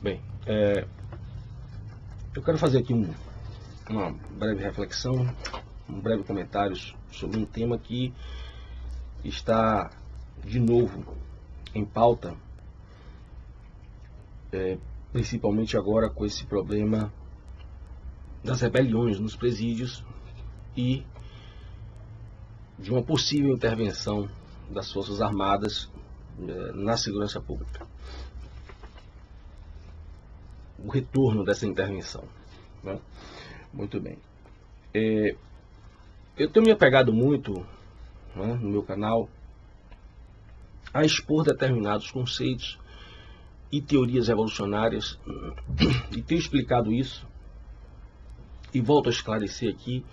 Bem, eu quero fazer aqui uma breve reflexão, um breve comentário sobre um tema que está de novo em pauta, principalmente agora com esse problema das rebeliões nos presídios e de uma possível intervenção das Forças Armadas na segurança pública. O retorno dessa intervenção, né? Muito bem. Eu tenho me apegado muito, né, no meu canal a expor determinados conceitos e teorias revolucionárias e tenho explicado isso e volto a esclarecer aqui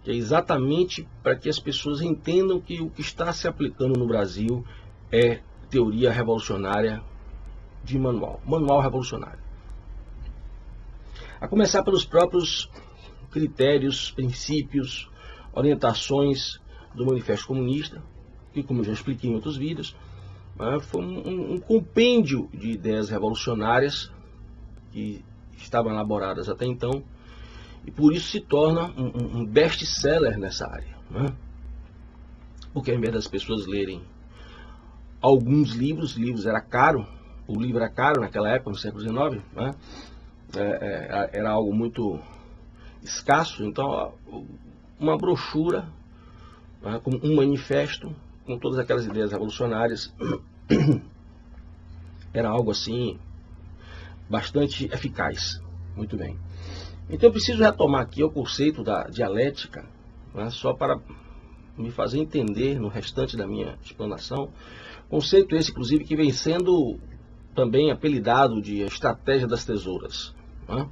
que é exatamente para que as pessoas entendam que o que está se aplicando no Brasil é teoria revolucionária de manual revolucionário. A começar pelos próprios critérios, princípios, orientações do Manifesto Comunista, que, como eu já expliquei em outros vídeos, foi um compêndio de ideias revolucionárias que estavam elaboradas até então, e por isso se torna um best-seller nessa área, né? Porque ao invés das pessoas lerem alguns livros era caro, o livro era caro naquela época, no século XIX, né? Era algo muito escasso, então uma brochura, né, com um manifesto, com todas aquelas ideias revolucionárias, era algo assim bastante eficaz. Muito bem. Então eu preciso retomar aqui o conceito da dialética, né, só para me fazer entender no restante da minha explanação. Conceito esse, inclusive, que vem sendo também apelidado de estratégia das tesouras, né?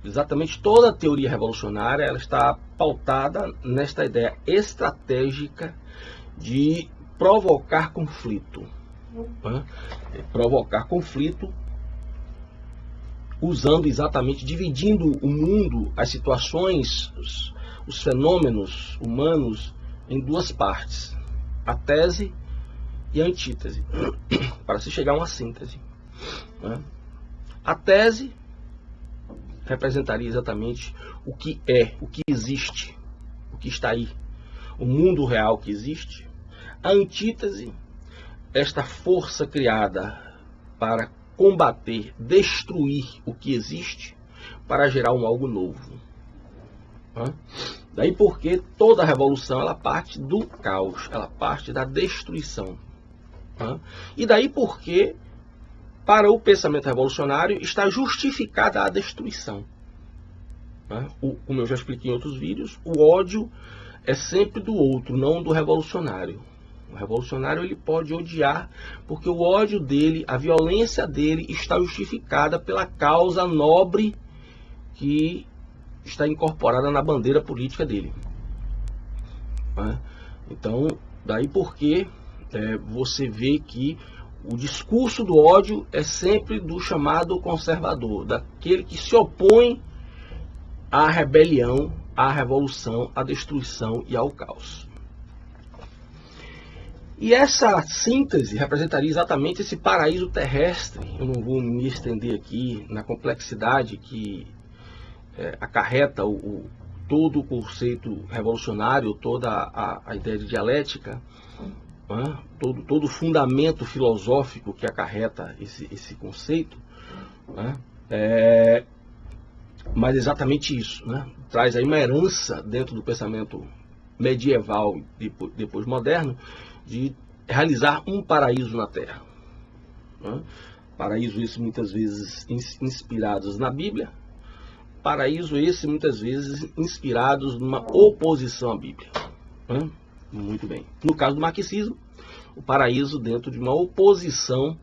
Exatamente toda a teoria revolucionária ela está pautada nesta ideia estratégica de provocar conflito, né? Provocar conflito usando exatamente, dividindo o mundo, as situações, os fenômenos humanos em duas partes, a tese e a antítese, para se chegar a uma síntese, né? A tese representaria exatamente o que é, o que existe, o que está aí, o mundo real que existe. A antítese, esta força criada para combater, destruir o que existe para gerar algo novo, né? Daí porque toda revolução ela parte do caos, ela parte da destruição, né? E daí porque para o pensamento revolucionário está justificada a destruição, né? Como eu já expliquei em outros vídeos, o ódio é sempre do outro, não do revolucionário. O revolucionário ele pode odiar porque o ódio dele, a violência dele está justificada pela causa nobre que está incorporada na bandeira política dele, né? Então, daí porque você vê que o discurso do ódio é sempre do chamado conservador, daquele que se opõe à rebelião, à revolução, à destruição e ao caos. E essa síntese representaria exatamente esse paraíso terrestre. Eu não vou me estender aqui na complexidade que acarreta todo o conceito revolucionário, toda a ideia de dialética, né? todo o fundamento filosófico que acarreta esse conceito, né? Mas exatamente isso, né? Traz aí uma herança dentro do pensamento medieval e depois moderno, de realizar um paraíso na Terra, né? Paraíso esse muitas vezes inspirados na Bíblia, paraíso esse muitas vezes inspirados numa oposição à Bíblia, né? Muito bem. No caso do marxismo, o paraíso dentro de uma oposição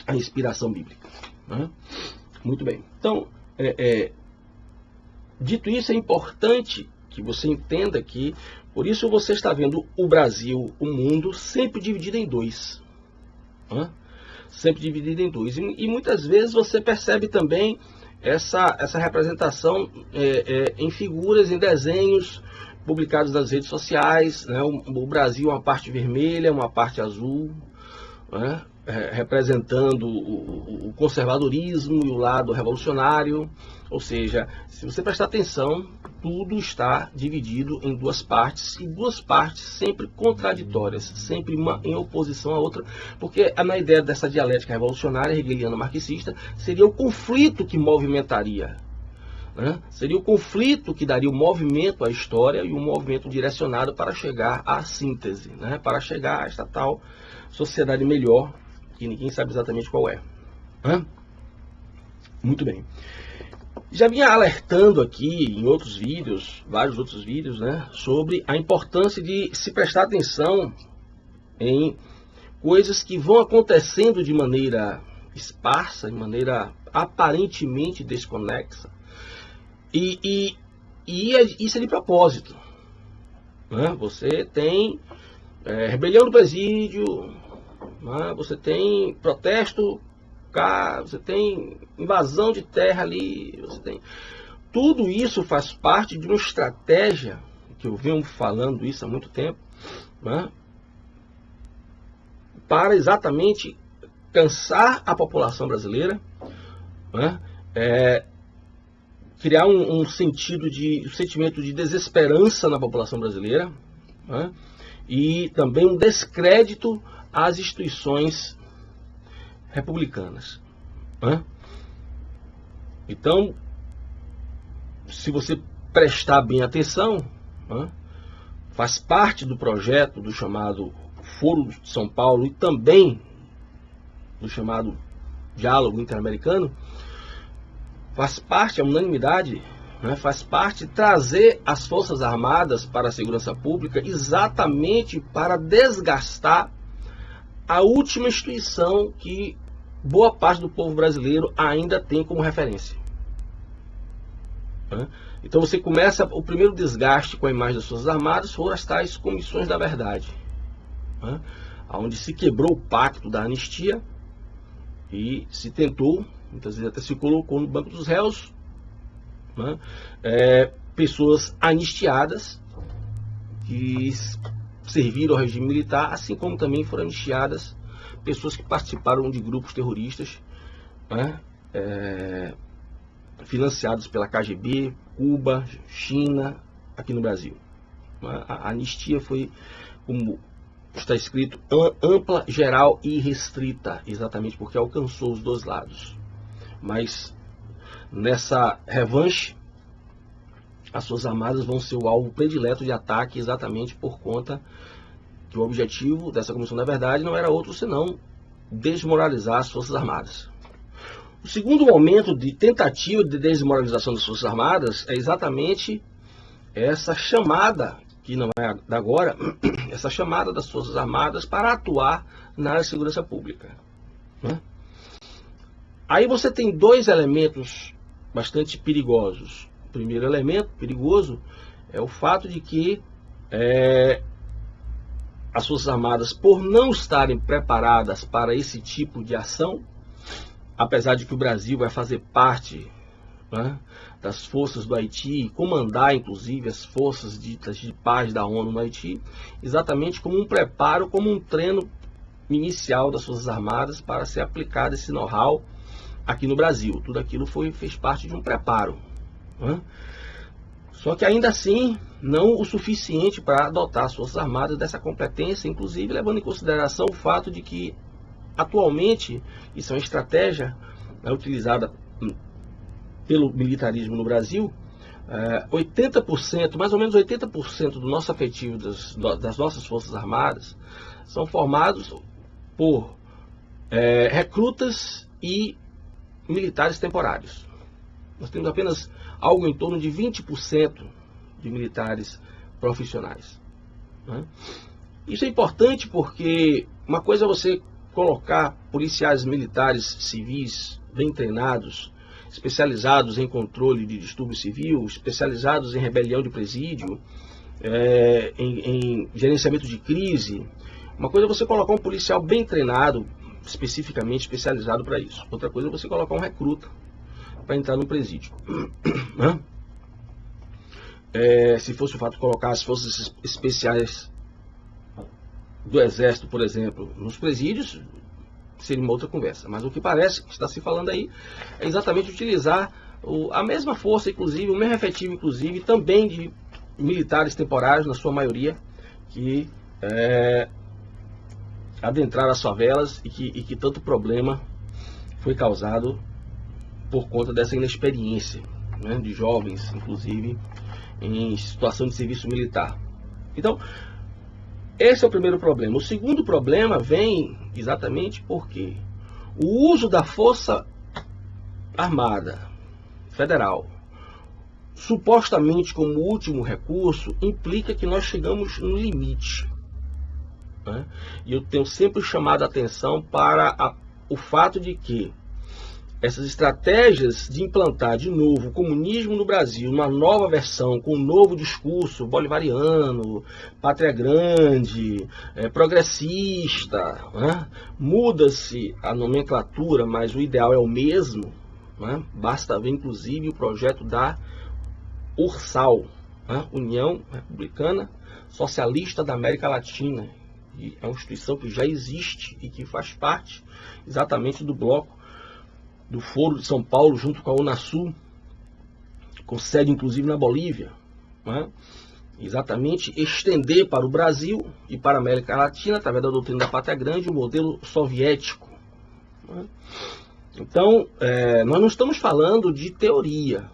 à inspiração bíblica, né? Muito bem. Então, dito isso, é importante que você entenda que, por isso você está vendo o Brasil, o mundo, sempre dividido em dois, né? Sempre dividido em dois. E muitas vezes você percebe também essa representação em figuras, em desenhos publicados nas redes sociais, né? O Brasil é uma parte vermelha, uma parte azul, né? representando o conservadorismo e o lado revolucionário. Ou seja, se você prestar atenção, tudo está dividido em duas partes, e duas partes sempre contraditórias, sempre uma em oposição à outra, porque na ideia dessa dialética revolucionária, hegeliana marxista, seria o conflito que movimentaria, né? Seria o conflito que daria o movimento à história e um movimento direcionado para chegar à síntese, né? Para chegar a esta tal sociedade melhor, que ninguém sabe exatamente qual é. Muito bem. Já vinha alertando aqui em outros vídeos, vários outros vídeos, né, sobre a importância de se prestar atenção em coisas que vão acontecendo de maneira esparsa, de maneira aparentemente desconexa, e isso é de propósito, né? Você tem rebelião do presídio, né? Você tem protesto cá, você tem invasão de terra ali, você tem... Tudo isso faz parte de uma estratégia, que eu venho falando isso há muito tempo, né? Para exatamente cansar a população brasileira, né? Criar um sentimento de desesperança na população brasileira, né? E também um descrédito às instituições republicanas, né? Então, se você prestar bem atenção, né, faz parte do projeto do chamado Foro de São Paulo e também do chamado Diálogo Interamericano, faz parte, a unanimidade, né, faz parte trazer as Forças Armadas para a segurança pública exatamente para desgastar a última instituição que boa parte do povo brasileiro ainda tem como referência. Então você começa, o primeiro desgaste com a imagem das Forças Armadas foram as tais comissões da verdade, onde se quebrou o pacto da anistia e se tentou, muitas vezes até se colocou no banco dos réus, pessoas anistiadas que serviram ao regime militar, assim como também foram anistiadas pessoas que participaram de grupos terroristas, financiados pela KGB, Cuba, China, aqui no Brasil. A anistia foi, como está escrito, ampla, geral e restrita, exatamente porque alcançou os dois lados. Mas nessa revanche, as Forças Armadas vão ser o alvo predileto de ataque, exatamente por conta que o objetivo dessa Comissão da Verdade não era outro senão desmoralizar as Forças Armadas. O segundo momento de tentativa de desmoralização das Forças Armadas é exatamente essa chamada, que não é da agora, essa chamada das Forças Armadas para atuar na área de segurança pública, né? Aí você tem dois elementos bastante perigosos. O primeiro elemento perigoso é o fato de que as Forças Armadas, por não estarem preparadas para esse tipo de ação, apesar de que o Brasil vai fazer parte, né, das forças do Haiti, comandar inclusive as forças ditas de paz da ONU no Haiti, exatamente como um preparo, como um treino inicial das Forças Armadas para ser aplicado esse know-how aqui no Brasil. Tudo aquilo fez parte de um preparo, né? Só que ainda assim, não o suficiente para dotar as Forças Armadas dessa competência, inclusive levando em consideração o fato de que atualmente, isso é uma estratégia utilizada pelo militarismo no Brasil, 80%, mais ou menos 80% do nosso efetivo das nossas Forças Armadas são formados por recrutas e militares temporários. Nós temos apenas algo em torno de 20% de militares profissionais, né? Isso é importante porque uma coisa é você colocar policiais militares civis bem treinados, especializados em controle de distúrbio civil, especializados em rebelião de presídio, em gerenciamento de crise. Uma coisa é você colocar um policial bem treinado, especificamente especializado para isso. Outra coisa é você colocar um recruta para entrar no presídio, né? Se fosse o fato de colocar as forças especiais do Exército, por exemplo, nos presídios, seria uma outra conversa. Mas o que parece que está se falando aí é exatamente utilizar a mesma força, inclusive, o mesmo efetivo, inclusive, também de militares temporários, na sua maioria, que adentraram as favelas e que tanto problema foi causado por conta dessa inexperiência, né, de jovens, inclusive, em situação de serviço militar. Então, esse é o primeiro problema. O segundo problema vem exatamente porque o uso da Força Armada Federal, supostamente como último recurso, implica que nós chegamos no limite, né? E eu tenho sempre chamado a atenção para o fato de que essas estratégias de implantar de novo o comunismo no Brasil, uma nova versão, com um novo discurso bolivariano, pátria grande, progressista, né? Muda-se a nomenclatura, mas o ideal é o mesmo, né? Basta ver inclusive o projeto da URSAL, né? União Republicana Socialista da América Latina, e é uma instituição que já existe e que faz parte exatamente do bloco do Foro de São Paulo, junto com a Unasul, com sede inclusive na Bolívia, né? Exatamente estender para o Brasil e para a América Latina, através da doutrina da Pátria Grande, o modelo soviético, né? Então, nós não estamos falando de teoria.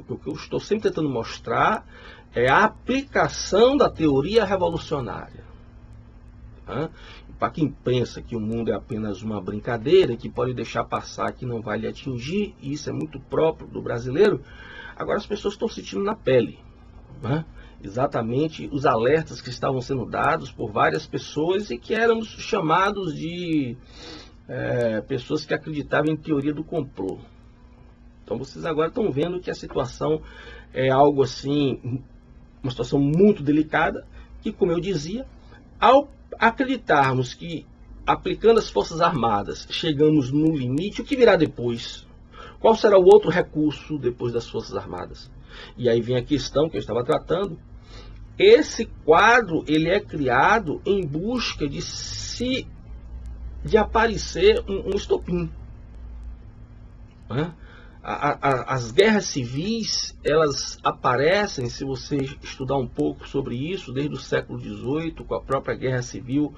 O que eu estou sempre tentando mostrar é a aplicação da teoria revolucionária, né? Para quem pensa que o mundo é apenas uma brincadeira, que pode deixar passar, que não vai lhe atingir, e isso é muito próprio do brasileiro, agora as pessoas estão sentindo na pele, né? Exatamente os alertas que estavam sendo dados por várias pessoas e que éramos chamados de pessoas que acreditavam em teoria do complô. Então vocês agora estão vendo que a situação é algo assim, uma situação muito delicada, que, como eu dizia, ao acreditarmos que, aplicando as Forças Armadas, chegamos no limite, o que virá depois? Qual será o outro recurso depois das Forças Armadas? E aí vem a questão que eu estava tratando. Esse quadro, ele é criado em busca de aparecer um estopim, né? As guerras civis, elas aparecem, se você estudar um pouco sobre isso, desde o século XVIII, com a própria guerra civil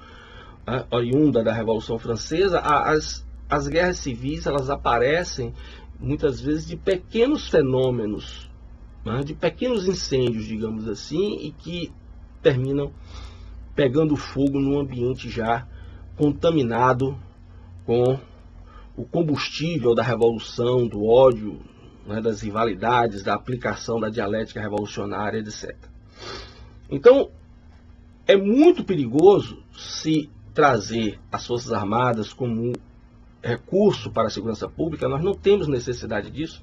oriunda da Revolução Francesa. As guerras civis, elas aparecem muitas vezes de pequenos fenômenos, né, de pequenos incêndios, digamos assim, e que terminam pegando fogo num ambiente já contaminado com o combustível da revolução, do ódio, né, das rivalidades, da aplicação da dialética revolucionária, etc. Então, é muito perigoso se trazer as Forças Armadas como um recurso para a segurança pública. Nós não temos necessidade disso,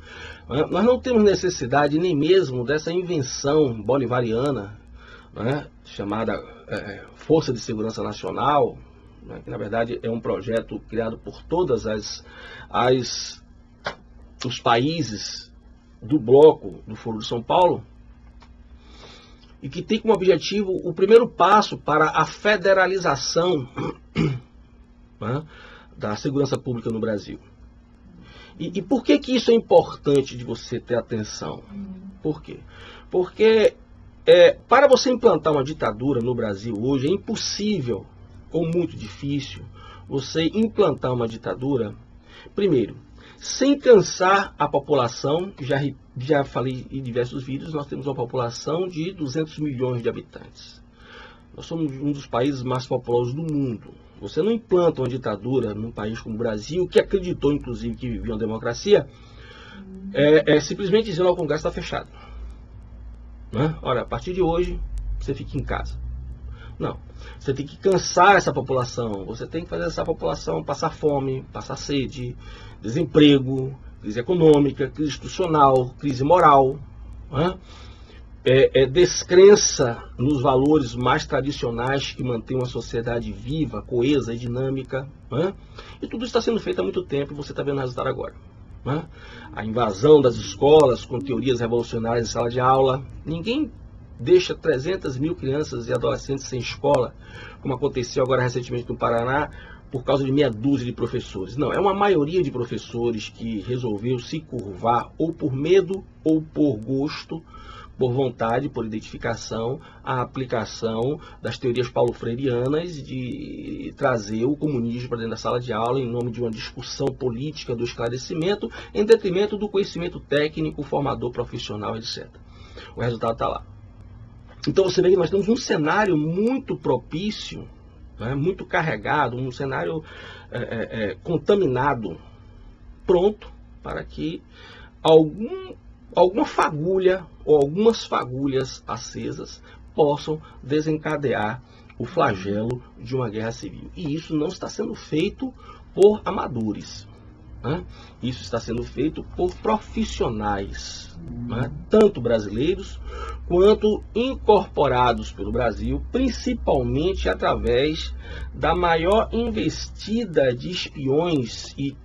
né? Nós não temos necessidade nem mesmo dessa invenção bolivariana, né, chamada Força de Segurança Nacional, que na verdade é um projeto criado por todas os países do bloco do Foro de São Paulo, e que tem como objetivo o primeiro passo para a federalização, né, da segurança pública no Brasil. E por que isso é importante de você ter atenção? Por quê? Porque para você implantar uma ditadura no Brasil hoje é impossível, ou muito difícil, você implantar uma ditadura, primeiro, sem cansar a população. Já falei em diversos vídeos, nós temos uma população de 200 milhões de habitantes. Nós somos um dos países mais populosos do mundo. Você não implanta uma ditadura num país como o Brasil, que acreditou, inclusive, que vivia uma democracia, simplesmente dizendo ao Congresso está fechado, né? Olha, a partir de hoje, você fica em casa. Não, você tem que cansar essa população, você tem que fazer essa população passar fome, passar sede, desemprego, crise econômica, crise institucional, crise moral, né? Descrença nos valores mais tradicionais que mantêm uma sociedade viva, coesa e dinâmica, né? E tudo isso está sendo feito há muito tempo e você está vendo o resultado agora, né? A invasão das escolas com teorias revolucionárias em sala de aula. Ninguém deixa 300 mil crianças e adolescentes sem escola, como aconteceu agora recentemente no Paraná, por causa de meia dúzia de professores. Não, é uma maioria de professores que resolveu se curvar ou por medo ou por gosto, por vontade, por identificação, à aplicação das teorias paulo-freireanas de trazer o comunismo para dentro da sala de aula em nome de uma discussão política do esclarecimento, em detrimento do conhecimento técnico, formador, profissional, etc. O resultado está lá. Então você vê que nós temos um cenário muito propício, né, muito carregado, um cenário contaminado, pronto para que alguma fagulha ou algumas fagulhas acesas possam desencadear o flagelo de uma guerra civil. E isso não está sendo feito por amadores, né? Isso está sendo feito por profissionais, né? Tanto brasileiros quanto incorporados pelo Brasil, principalmente através da maior investida de espiões e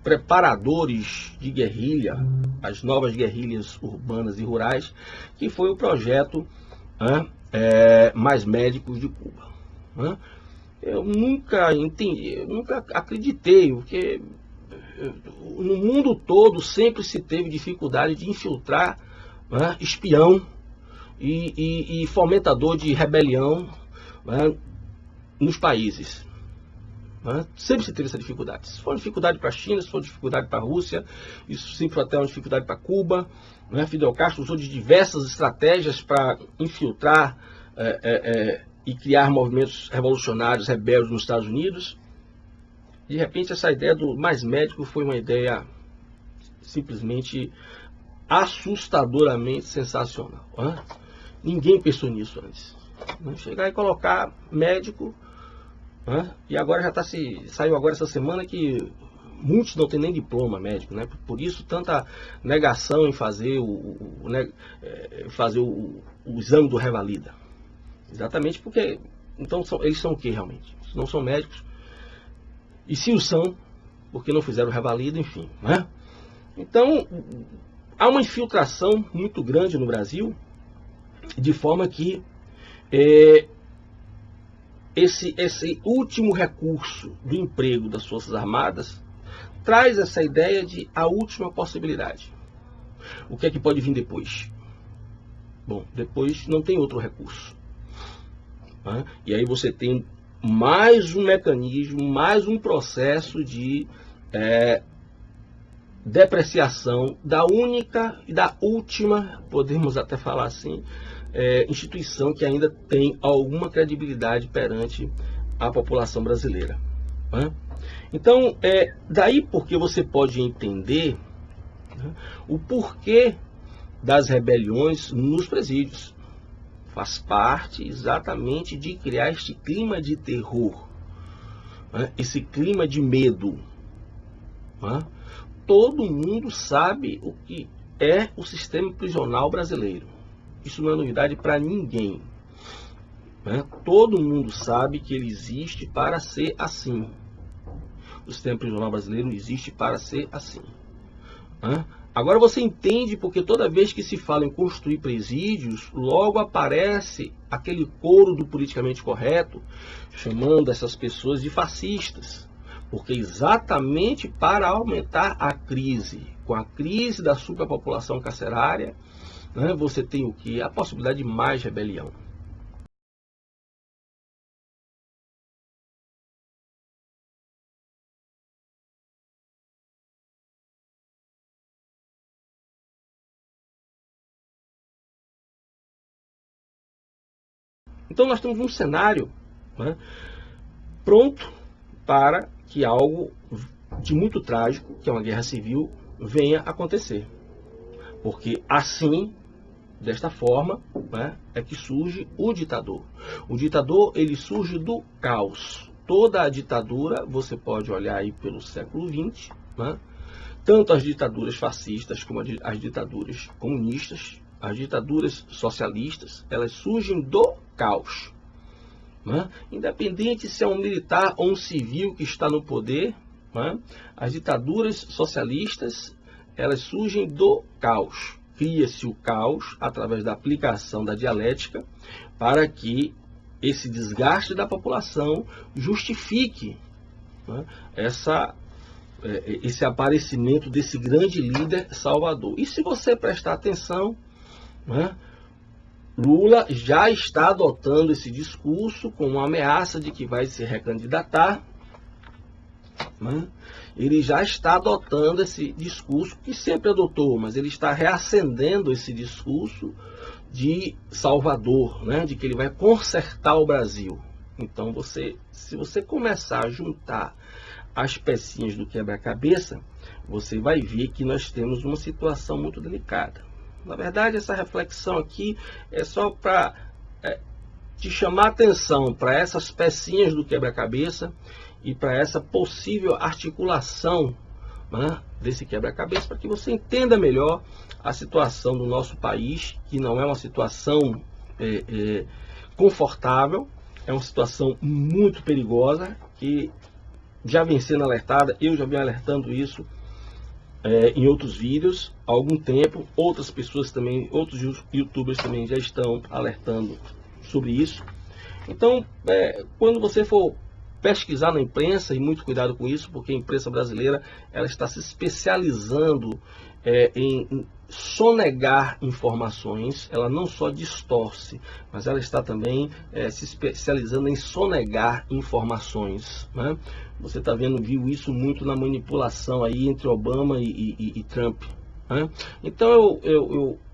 preparadores de guerrilha, as novas guerrilhas urbanas e rurais, que foi o projeto Mais Médicos de Cuba. Né? Eu nunca entendi, eu nunca acreditei, porque no mundo todo sempre se teve dificuldade de infiltrar, né, espião e fomentador de rebelião, né, nos países. Sempre se teve essa dificuldade. Se for dificuldade para a China, se for dificuldade para a Rússia, isso sempre foi até uma dificuldade para Cuba. Né? Fidel Castro usou de diversas estratégias para infiltrar e criar movimentos revolucionários, rebeldes nos Estados Unidos. De repente, essa ideia do Mais Médico foi uma ideia simplesmente assustadoramente sensacional. Ninguém pensou nisso antes. Chegar e colocar médico. E agora saiu agora essa semana que muitos não têm nem diploma médico, né? Por isso tanta negação em fazer o exame do Revalida. Exatamente porque então eles são o que realmente? Não são médicos. E se o são, porque não fizeram o Revalida, enfim. Né? Então há uma infiltração muito grande no Brasil, de forma que esse último recurso do emprego das Forças Armadas traz essa ideia de a última possibilidade. O que é que pode vir depois? Bom, depois não tem outro recurso. E aí você tem mais um mecanismo, mais um processo de depreciação da única e da última, podemos até falar assim, instituição que ainda tem alguma credibilidade perante a população brasileira. Então, daí porque você pode entender, né, o porquê das rebeliões nos presídios. Faz parte exatamente de criar este clima de terror, né, esse clima de medo. Todo mundo sabe o que é o sistema prisional brasileiro. Isso não é novidade para ninguém. Todo mundo sabe que ele existe para ser assim. O sistema prisional brasileiro existe para ser assim. Agora você entende porque toda vez que se fala em construir presídios, logo aparece aquele coro do politicamente correto, chamando essas pessoas de fascistas. Porque exatamente para aumentar a crise, com a crise da superpopulação carcerária, né, você tem o que? A possibilidade de mais rebelião. Então nós temos um cenário, né, pronto para que algo de muito trágico, que é uma guerra civil, venha acontecer. Porque assim, desta forma, né, é que surge o ditador. O ditador, ele surge do caos. Toda a ditadura, você pode olhar aí pelo século XX, né, tanto as ditaduras fascistas como as ditaduras comunistas, as ditaduras socialistas, elas surgem do caos. Né? Independente se é um militar ou um civil que está no poder, né? As ditaduras socialistas, elas surgem do caos. Cria-se o caos através da aplicação da dialética para que esse desgaste da população justifique, né, esse aparecimento desse grande líder salvador. E se você prestar atenção, né, Lula já está adotando esse discurso com uma ameaça de que vai se recandidatar, né? Ele já está adotando esse discurso que sempre adotou, mas ele está reacendendo esse discurso de Salvador, né? De que ele vai consertar o Brasil. Então, se você começar a juntar as pecinhas do quebra-cabeça, você vai ver que nós temos uma situação muito delicada. Na verdade, essa reflexão aqui é só para te chamar a atenção para essas pecinhas do quebra-cabeça e para essa possível articulação, né, desse quebra-cabeça, para que você entenda melhor a situação do nosso país, que não é uma situação confortável, é uma situação muito perigosa, que já vem sendo alertada, eu já venho alertando isso em outros vídeos há algum tempo, outras pessoas também, outros youtubers também já estão alertando sobre isso. Então, quando você for pesquisar na imprensa, e muito cuidado com isso, porque a imprensa brasileira ela está se especializando em sonegar informações. Ela não só distorce, mas ela está também se especializando em sonegar informações, né? Você viu isso muito na manipulação aí entre Obama e Trump, né? Então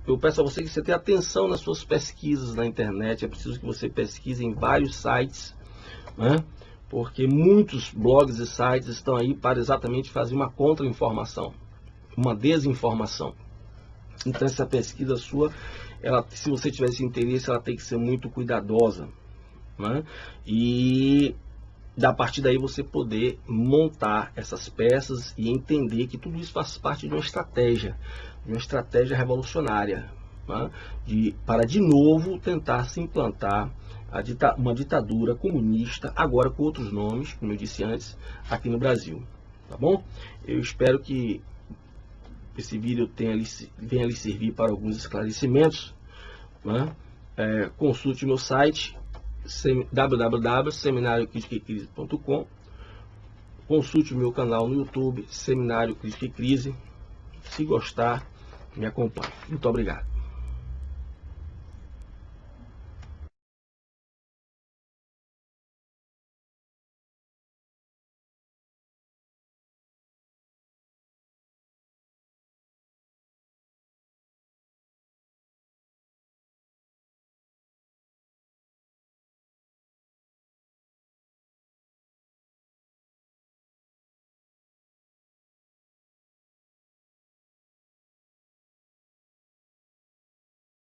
eu peço a você que você tenha atenção nas suas pesquisas na internet. É preciso que você pesquise em vários sites, né? Porque muitos blogs e sites estão aí para exatamente fazer uma contra-informação, uma desinformação. Então essa pesquisa sua, se você tiver esse interesse, ela tem que ser muito cuidadosa, né? E a partir daí você poder montar essas peças e entender que tudo isso faz parte de uma estratégia revolucionária, né? Para de novo tentar se implantar uma ditadura comunista, agora com outros nomes, como eu disse antes, aqui no Brasil. Tá bom? Eu espero que esse vídeo venha lhe servir para alguns esclarecimentos, né? Consulte meu site www.seminariocriticacrise.com. Consulte o meu canal no YouTube, Seminário Crítica e Crise. Se gostar, me acompanhe. Muito obrigado.